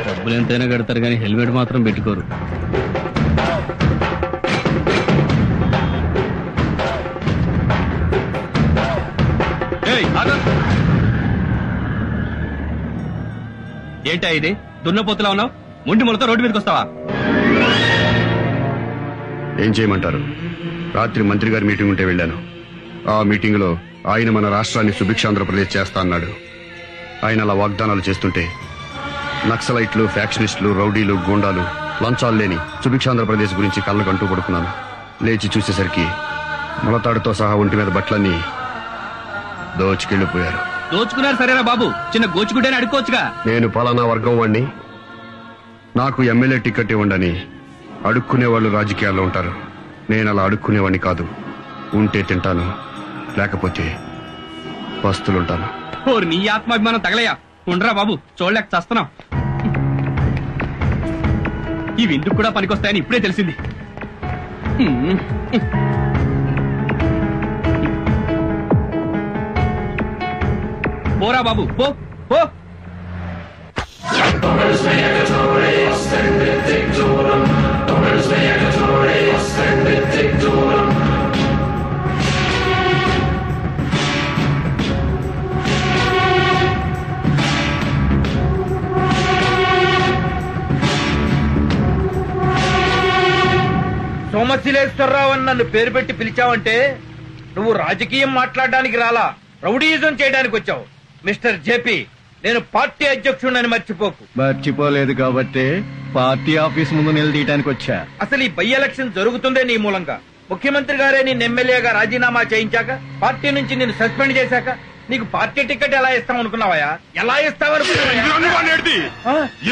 డబ్బులు ఎంతైనా కడతారు కానీ హెల్మెట్ మాత్రం పెట్టుకోరు. ఏంటా ఇది? దున్నపోతులా ఉన్నావు, ముండి మొలతో రోడ్డు మీదకి వస్తావా? ఏం చేయమంటారు? రాత్రి మంత్రి గారి మీటింగ్ ఉంటే వెళ్ళాను. ఆ మీటింగ్ లో ఆయన మన రాష్ట్రాన్ని సుభిక్షాంధ్రప్రదేశ్ చేస్తా అన్నాడు. ఆయన అలా వాగ్దానాలు చేస్తుంటే నక్సలైట్లు, ఫ్యాక్షనిస్టులు, రౌడీలు, గూండాలు, లంచాలు లేని సుభిక్షాంధ్రప్రదేశ్ గురించి కళ్ళకంటూ పడుకున్నాను. లేచి చూసేసరికి మొలతాడుతో సహా ఒంటి మీద బట్టలన్నీ దోచుకెళ్లిపోయారు. దోచుకున్నారు సరేనా బాబు, చిన్న గోచుకుంటేనే అడుక్కోవచ్చుగా. నేను పలానా వర్గం వాణ్ణి, నాకు ఎమ్మెల్యే టికెట్ ఇవ్వండి అడుక్కునేవాళ్ళు రాజకీయాల్లో ఉంటారు. నేను అలా అడుక్కునేవాడిని కాదు. ఉంటే తింటాను, లేకపోతే పస్తులుంటాను. నీ ఆత్మాభిమానం తగలయ్యా. ఉండరా బాబు, చూడలేక చస్తున్నాం. ఇవి ఎందుకు కూడా పనికొస్తాయని ఇప్పుడే తెలిసింది. పోరా బాబు, పో పో. సోమశిలేశ్వరరావు అని నన్ను పేరు పెట్టి పిలిచావంటే నువ్వు రాజకీయం మాట్లాడడానికి రాలా, రౌడీయిజం చేయడానికి వచ్చావు. మిస్టర్ జేపీ, నేను పార్టీ అధ్యక్షుడిని మర్చిపోకు. మర్చిపోలేదు కాబట్టి పార్టీ ఆఫీస్ ముందు నిలదీయడానికి వచ్చా. అసలు ఈ బై ఎలక్షన్ జరుగుతుందే నీ మూలంగా. ముఖ్యమంత్రి గారే నిన్ను ఎమ్మెల్యేగా రాజీనామా చేయించాక, పార్టీ నుంచి నిన్ను సస్పెండ్ చేశాక నీకు పార్టీ టికెట్ ఎలా ఇస్తాం అనుకున్నావా? ఎలా ఇస్తావనుకున్నావా?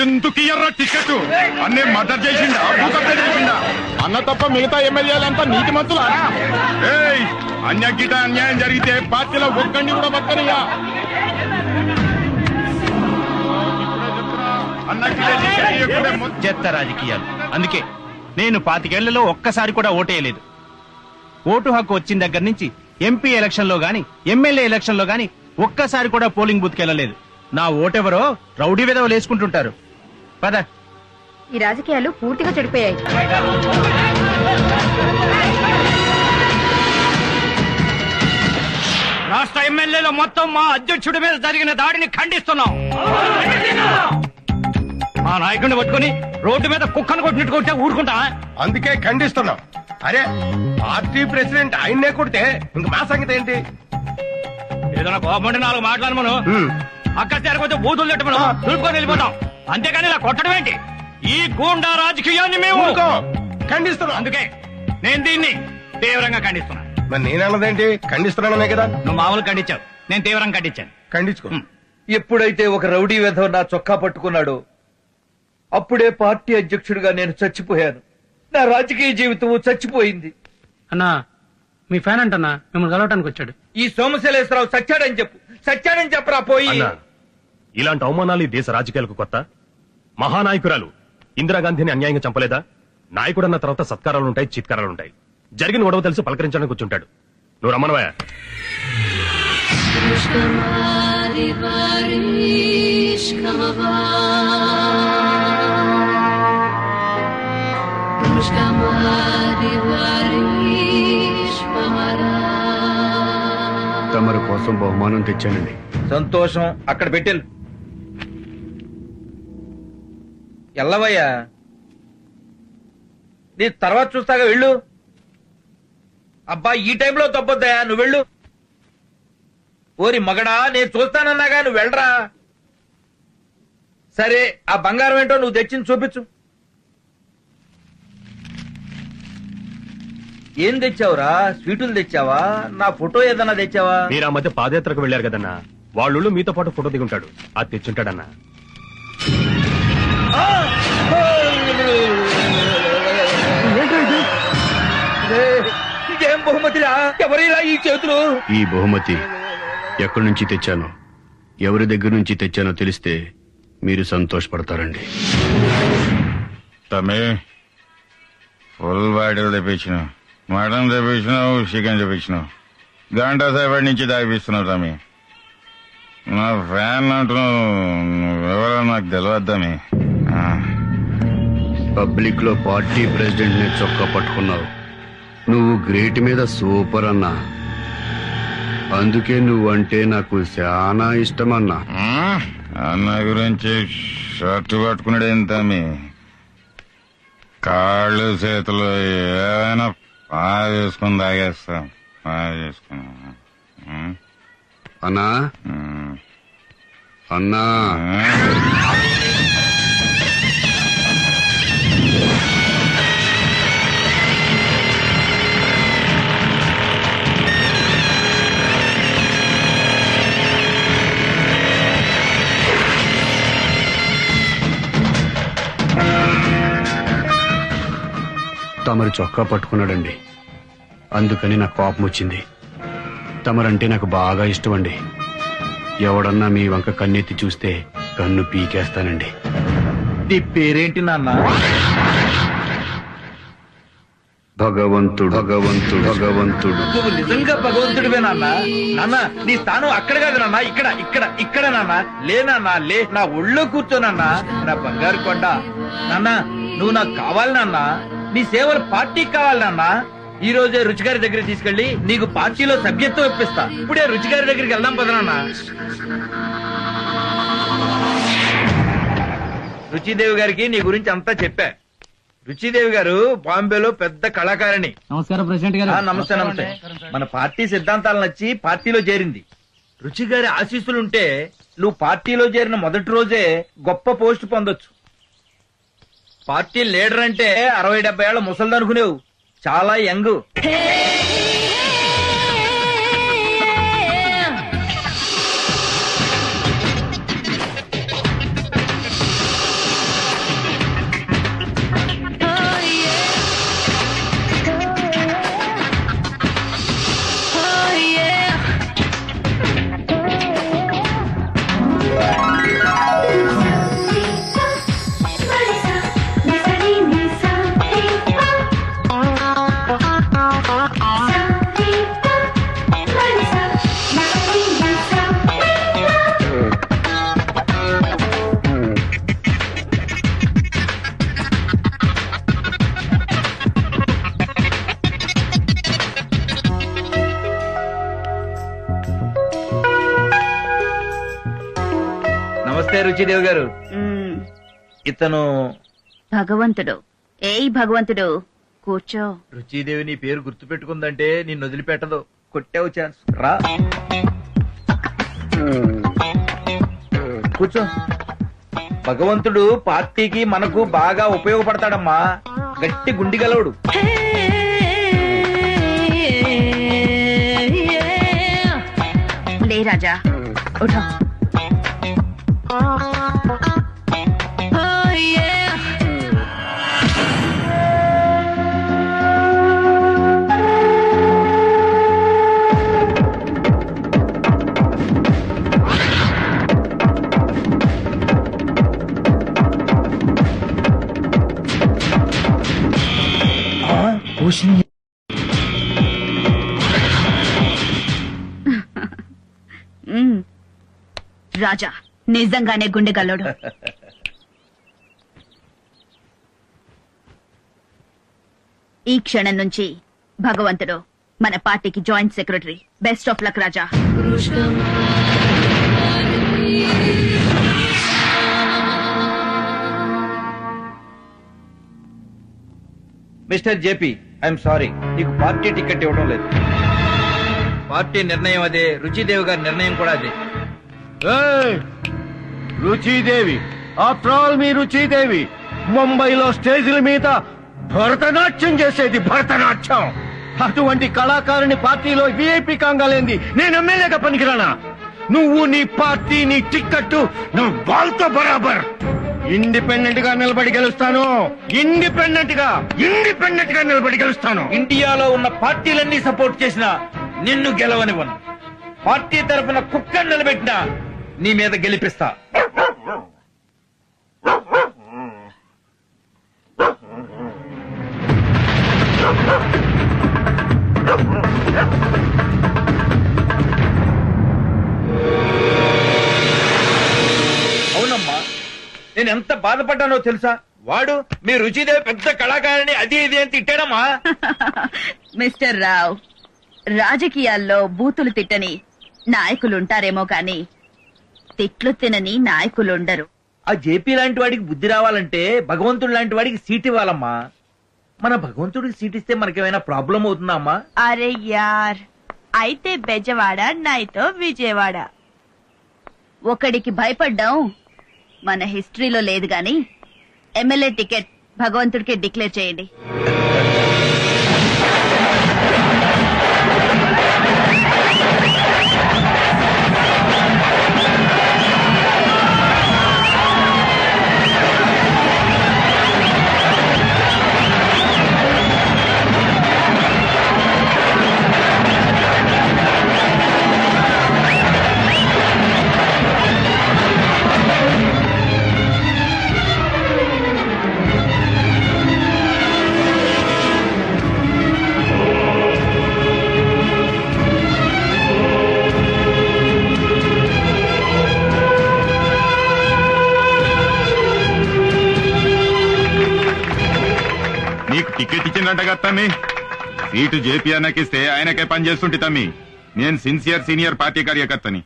ఎందుకు ఇయ్యరా టికెట్? అన్నే మర్డర్ చేసిండా, చేసిండా? అన్న తప్ప మిగతా ఎమ్మెల్యేలంతా నీతి మంతులా? అన్యగిట అన్యాయం జరిగితే పార్టీలో ఒక్కడిని కూడా పక్కనియా. చెత్త రాజకీయాలు. అందుకే నేను 25 ఏళ్లలో ఒక్కసారి కూడా ఓటేయలేదు. ఓటు హక్కు వచ్చిన దగ్గర నుంచి ఎంపీ ఎలక్షన్ లో గాని, ఎమ్మెల్యే ఎలక్షన్ లో గాని ఒక్కసారి కూడా పోలింగ్ బూత్ కెళ్ళలేదు. నా ఓటెవరో రౌడీ విధవలు వేసుకుంటుంటారు. పద. ఈ రాజకీయాలు పూర్తిగా చెడిపోయాయి. రాష్ట్ర ఎమ్మెల్యేలు మొత్తం మా అధ్యక్షుడి మీద జరిగిన దాడిని ఖండిస్తున్నాం. మా నాయకుడిని పట్టుకుని రోడ్డు మీద కుక్కను కొట్టినట్టు కొట్టే ఊరుకుంటా? అందుకే ఖండిస్తున్నాం. అరే, పార్టీ ప్రెసిడెంట్ ఆయన్నే కొడితే ఇంక మా సంగతి ఏంటి? ఏదైనా కోపండి 4 మాట్లాడు మనం అక్కడ చేరకపోతే బూతులు తిట్టమను దులుపుకొని వెళ్ళిపోతాం. అంతేకాని ఇలా కొట్టడం ఏంటి? ఈ గూండా రాజకీయాన్ని మేము ఖండిస్తున్నాం. అందుకే నేను దీన్ని తీవ్రంగా ఖండిస్తున్నా. మరి నేనన్నదేంటి? ఖండిస్తున్నాననే కదా. నువ్వు మామూలు ఖండించావు, నేను తీవ్రంగా ఖండించాను. ఖండించుకో. ఎప్పుడైతే ఒక రౌడీ వెధవ నా చొక్కా పట్టుకున్నాడో అప్పుడే పార్టీ అధ్యక్షుడిగా నేను చచ్చిపోయాను. నా రాజకీయ జీవితం చచ్చిపోయింది. అన్నా, మీ ఫ్యాన్ అంటన్నా మిమ్మల్ని కలవటానికి వచ్చాడు. ఈ సోమశిలేశ్వరరావు సచ్చాడని చెప్పు, సచ్చాడని చెప్పరా పోయి. ఇలాంటి అవమానాలు ఈ దేశ రాజకీయాలకు కొత్త? మహానాయకురాలు ఇందిరాగాంధీని అన్యాయంగా చంపలేదా? నాయకుడన్న తర్వాత సత్కారాలుంటాయి, చిత్కారాలుంటాయి. జరిగిన గొడవ తెలిసి పలకరించడానికి కూర్చుంటాడు. నువ్వు రమ్మనవయ్యా. తమరి కోసం బహుమానం తెచ్చానండి. సంతోషం. అక్కడ పెట్టెలు. ఎల్లవయ్యా, నీ తర్వాత చూస్తాగా, వెళ్ళు. అబ్బా, ఈ టైంలో తప్పొద్దయా, నువ్వు వెళ్ళు. ఓరి మగడా, నేను చూస్తానన్నాగా, నువ్వు వెళ్ళరా. సరే ఆ బంగారం ఏంటో నువ్వు తెచ్చింది చూపించు. ఏం తెచ్చావురా? స్వీటులు తెచ్చావా? నా ఫోటో ఏదన్నా తెచ్చావా? మీరు ఆ మధ్య పాదయాత్రకు వెళ్లారు కదన్నా, వాళ్ళు మీతో పాటు ఫోటో దిగుంటాడు, అది తెచ్చుంటాడన్నా. ఇదేం బహుమతిరా? ఎవరిరా ఈ చేతులు? ఈ బహుమతి ఎక్కడి నుంచి తెచ్చానో, ఎవరి దగ్గర నుంచి తెచ్చానో తెలిస్తే మీరు సంతోషపడతారండి. తమ్మి ఫుల్ బాటిల్ తెప్పించినావు, మటన్ తెప్పించినావు, చికెన్ తెప్పించినావు, గంట సేపటి నుంచి తాగిపిస్తున్నావు తమ్మి. నా ఫ్యాన్ అంటున్నావు, ఎవరో నాకు తెలియద్దామి. పబ్లిక్ లో పార్టీ ప్రెసిడెంట్ ని చొక్కా పట్టుకున్నావు. నువ్వు గ్రేట్ మీద సూపర్ అన్నా, అందుకే నువ్వంటే నాకు చాలా ఇష్టమన్నా. అన్న గురించి షర్టు పట్టుకున్నాడు ఏం తమ్మి? కాళ్ళు చేతులు ఏమైనా బాగా చేసుకుని తాగేస్తాం, బాగా చేసుకుని. అన్నా అన్నా తమరు చొక్కా పట్టుకున్నాడండి, అందుకని నాకు కోపం వచ్చింది. తమరంటే నాకు బాగా ఇష్టం అండి. ఎవడన్నా మీ వంక కన్నెత్తి చూస్తే కన్ను పీకేస్తానండి. నీ పేరేంటి నాన్న? భగవంతుడు భగవంతుడు భగవంతుడు. నువ్వు నిజంగా భగవంతుడివే నాన్న. నాన్న నీ స్థానం అక్కడ కాదు నాన్న, ఇక్కడ ఇక్కడ ఇక్కడ నాన్న. లేనన్నా లే, నా ఒళ్ళో కూర్చోనన్నా, నా బంగారు కొండ. నాన్న నువ్వు నాకు కావాలి నాన్న, నీ సేవలు పార్టీకి కావాలి నాన్న. ఈ రోజే రుచిగారి దగ్గరికి తీసుకెళ్లి నీకు పార్టీలో సభ్యత్వం ఇప్పిస్తా. ఇప్పుడే రుచిగారి దగ్గరికి వెళ్దాం పద నాన్న. రుచిదేవి గారికి నీ గురించి అంతా చెప్పా. రుచిదేవి గారు బాంబేలో పెద్ద కళాకారిణి. నమస్కారం ప్రెసిడెంట్ గారు. నమస్తే నమస్తే. మన పార్టీ సిద్ధాంతాలు నచ్చి పార్టీలో చేరింది. రుచి గారి ఆశీస్సులుంటే నువ్వు పార్టీలో చేరిన మొదటి రోజే గొప్ప పోస్ట్ పొందొచ్చు. పార్టీ లీడర్ అంటే 60-70 ఏళ్ల ముసలిదనుకునేవు, చాలా యంగ్. నమస్తే రుచిదేవి గారు. ఇతను భగవంతుడు. ఏయ్ భగవంతుడు, కూర్చో. రుచిదేవి నీ పేరు గుర్తు పెట్టుకుందంటే నిన్ను వదిలిపెట్టదు. కొట్టావు ఛాన్స్. రా కూర్చో. భగవంతుడు పార్టీకి మనకు బాగా ఉపయోగపడతాడమ్మా. గట్టి గుండి గలవుడు. లే రాజా, ఉఠో. రాజా నిజంగానే గుండెగల్లోడు. ఈ క్షణం నుంచి భగవంతుడు మన పార్టీకి joint secretary. Best of luck Raja. Mister JP, I'm sorry, నీకు పార్టీ టికెట్ ఇవ్వడం లేదు. పార్టీ నిర్ణయం అదే, రుచిదేవి గారి నిర్ణయం కూడా అదే. రుచిదేవి ఆఫ్టర్ ఆల్ మీరు రుచిదేవి ముంబైలో స్టేజీల మీద భరతనాట్యం చేసేది భరతనాట్యం. అటువంటి కళాకారుని పార్టీలో విఐపి కాంగాలేంది నేను ఎమ్మెల్యేగా పనికిరానా? నువ్వు నీ పార్టీ నీ టిక్కెట్టు నువ్వు వాళ్ళతో బరాబర్. ఇండిపెండెంట్ గా నిలబడి గెలుస్తాను. ఇండిపెండెంట్ గా నిలబడి గెలుస్తాను. ఇండియాలో ఉన్న పార్టీలన్నీ సపోర్ట్ చేసినా నిన్ను గెలవనివ్వను. పార్టీ తరఫున కుక్కను నిలబెట్టినా నీ మీద గెలిపిస్తా. అవునమ్మా, నేను ఎంత బాధపడ్డానో తెలుసా? వాడు మీ రుచిదేవి పెద్ద కళాకారిణి అది ఇది అని తిట్టాడమ్మా. మిస్టర్ రావ్, రాజకీయాల్లో బూతులు తిట్టని నాయకులుంటారేమో కాని తిట్లు తినని నాయకులుండరు. ఆ జేపీ లాంటి వాడికి బుద్ధి రావాలంటే భగవంతుడు లాంటి వాడికి సీట్ ఇవ్వాలమ్మా. మన భగవంతుడికి సీట్ ఇస్తే మనకేమైనా ప్రాబ్లం అవుతుందా అమ్మా? అరే యార్, అయితే బెజవాడ నైతో విజయవాడ. ఒకడికి భయపడ్డాం మన హిస్టరీలో లేదు గాని ఎమ్మెల్యే టికెట్ భగవంతుడికి డిక్లేర్ చేయండి. నీకు టికెట్ ఇచ్చిందంటగా తమ్మి. సీటు జేపీ అన్నకిస్తే ఆయనకే పనిచేస్తుంటే తమ్మి. నేను సిన్సియర్ సీనియర్ పార్టీ కార్యకర్తని.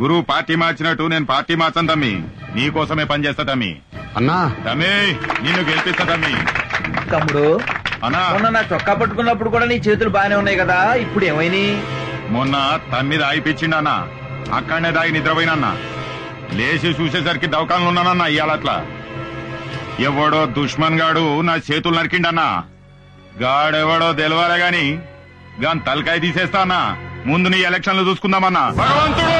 గురువు పార్టీ మార్చినట్టు నేను పార్టీ మార్చను తమ్మి. నీకోసమే పనిచేస్తా తమ్మి. అన్నా తమ్మి, నిన్ను గెలిపిస్తా తమ్మి. తమ్ముడు, అన్నా మొన్న నా చొక్కా పట్టుకున్నప్పుడు కూడా నీ చేతులు బానే ఉన్నాయి కదా, ఇప్పుడు ఏమైనా? మొన్న తమ్మి దాయిపించిండన్నా. అక్కడనే దాగి నిద్రపోయినన్నా. లేచి చూసేసరికి దవకాలను ఉన్నానన్నా. ఇయ్యాలట్లా ఎవడో దుష్మన్ గాడు నా చేతులు నరికిండన్నా. గాడెవడో తెలవాలే గాని గాని తలకాయ తీసేస్తా అన్నా. ముందు నీ ఎలక్షన్లు చూసుకుందామన్నా. భగవంతుడు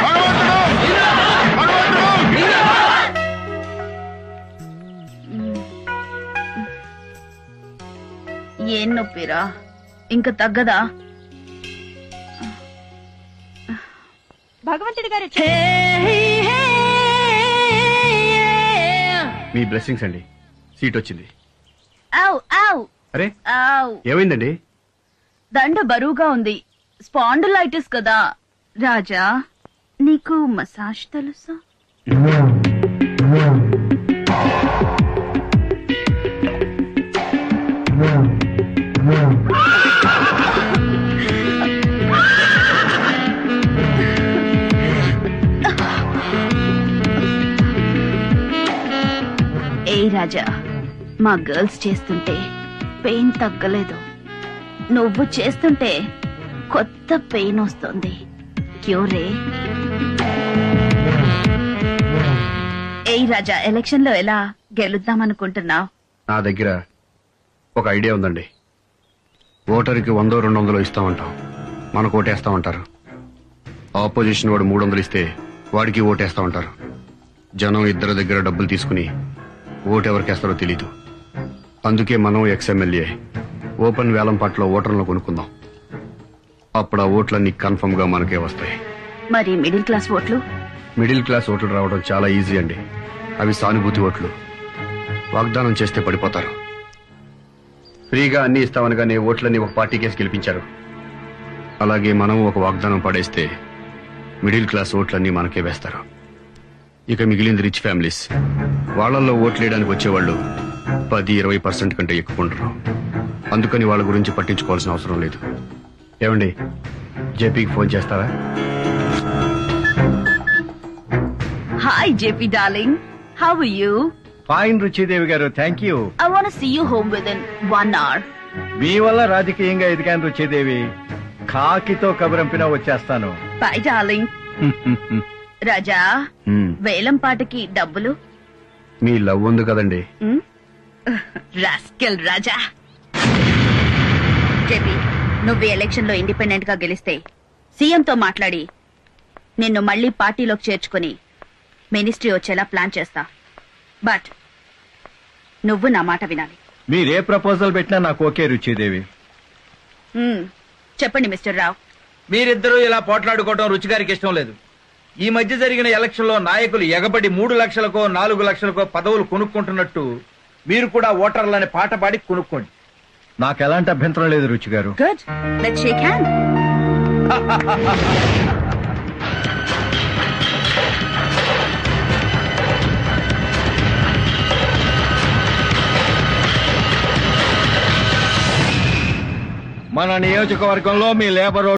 భగవంతుడు భగవంతుడు. ఏం నొప్పిరా, ఇంకా తగ్గదా? భగవంతుడి గారు మీ బ్లెస్సింగ్స్ అండి. సీట్ వచ్చింది. ఆవ్ ఆవ్ అరే ఆవ్. ఏమైందండి? దండ బరువుగా ఉంది. స్పాండిలైటిస్ కదా. రాజా, నీకు మసాజ్ తెలుసా? ఏ రాజా, మా గర్ల్స్ చేస్తుంటే పెయిన్ తగ్గలేదు. నువ్వు చేస్తుంటే కొత్త పెయిన్ వస్తుంది. క్యూరే. ఏ రాజా, ఎలక్షన్ లో ఎలా గెలుద్దామనుకుంటున్నావు? నా దగ్గర ఒక ఐడియా ఉందండి. ఓటర్కి 100-200 ఇస్తామంటాం. మనకు ఓటేస్తామంటారు. ఆపోజిషన్ వాడు 300 ఇస్తే వాడికి ఓటేస్తామంటారు. జనం ఇద్దరి దగ్గర డబ్బులు తీసుకుని ఓటెవరికేస్తారో తెలీదు. అందుకే మనం ఎక్స్ఎమ్మెల్యే ఓపెన్ వేలం పాటలో ఓటర్లను కొనుక్కుందాం. అప్పుడు ఆ ఓట్లన్నీ కన్ఫర్మ్ గా మనకే వస్తాయి. మరి మిడిల్ క్లాస్ ఓట్లు? మిడిల్ క్లాస్ ఓట్లు రావడం చాలా ఈజీ అండి. అవి సానుభూతి ఓట్లు. వాగ్దానం చేస్తే పడిపోతారు. ఫ్రీగా అన్ని ఇస్తామనగానే ఓట్లన్నీ ఒక పార్టీకేసి గెలిపించారు. అలాగే మనం ఒక వాగ్దానం పడేస్తే మిడిల్ క్లాస్ ఓట్లన్నీ మనకే వేస్తారు. ఇక మిగిలింది రిచ్ ఫ్యామిలీస్. వాళ్లలో ఓట్లేయడానికి వచ్చేవాళ్ళు 10-20% కంటే ఎక్కువ ఉండరు. అందుకని వాళ్ళ గురించి పట్టించుకోవాల్సిన అవసరం లేదు. ఏమండి, జేపీకి ఫోన్ చేస్తారా? Hi JP darling, how are you? Fine Ruchidevi గారు, thank you. I want to see you home within 1 hour. మీ వల్ల రాజకీయంగా ఎదిగాను రుచిదేవి. కాకితో కబురంపినా వచ్చేస్తాను. Bye, darling. రాజా వేలం పాటకి డబ్బులు మీ లవ్ ఉంది కదండి. రాస్కెల్ రాజా. జేపీ, నువ్వు ఎలక్షన్ లో ఇండిపెండెంట్ గా గెలిస్తే సీఎంతో మాట్లాడి నిన్ను మళ్లీ పార్టీలోకి చేర్చుకుని మినిస్ట్రీ వచ్చేలా ప్లాన్ చేస్తా. బట్ నువ్వు నా మాట వినాలి. మీరే ప్రపోజల్ పెట్టినా నాకు ఓకే రుచిదేవి. చెప్పండి మిస్టర్ రావు. మీరిద్దరూ ఇలా పోట్లాడుకోవటం రుచి గారికి ఇష్టం లేదు. ఈ మధ్య జరిగిన ఎలక్షన్ లో నాయకులు ఎగబడి 3 లక్షలకో 4 లక్షలకో పదవులు కొనుక్కుంటున్నట్టు మీరు కూడా ఓటర్లని పాట పాడి కొనుక్కోండి. నాకు ఎలాంటి అభ్యంతరం లేదు రుచి గారు. Good, let's shake hand. మన నియోజకవర్గంలో మీ లేబర్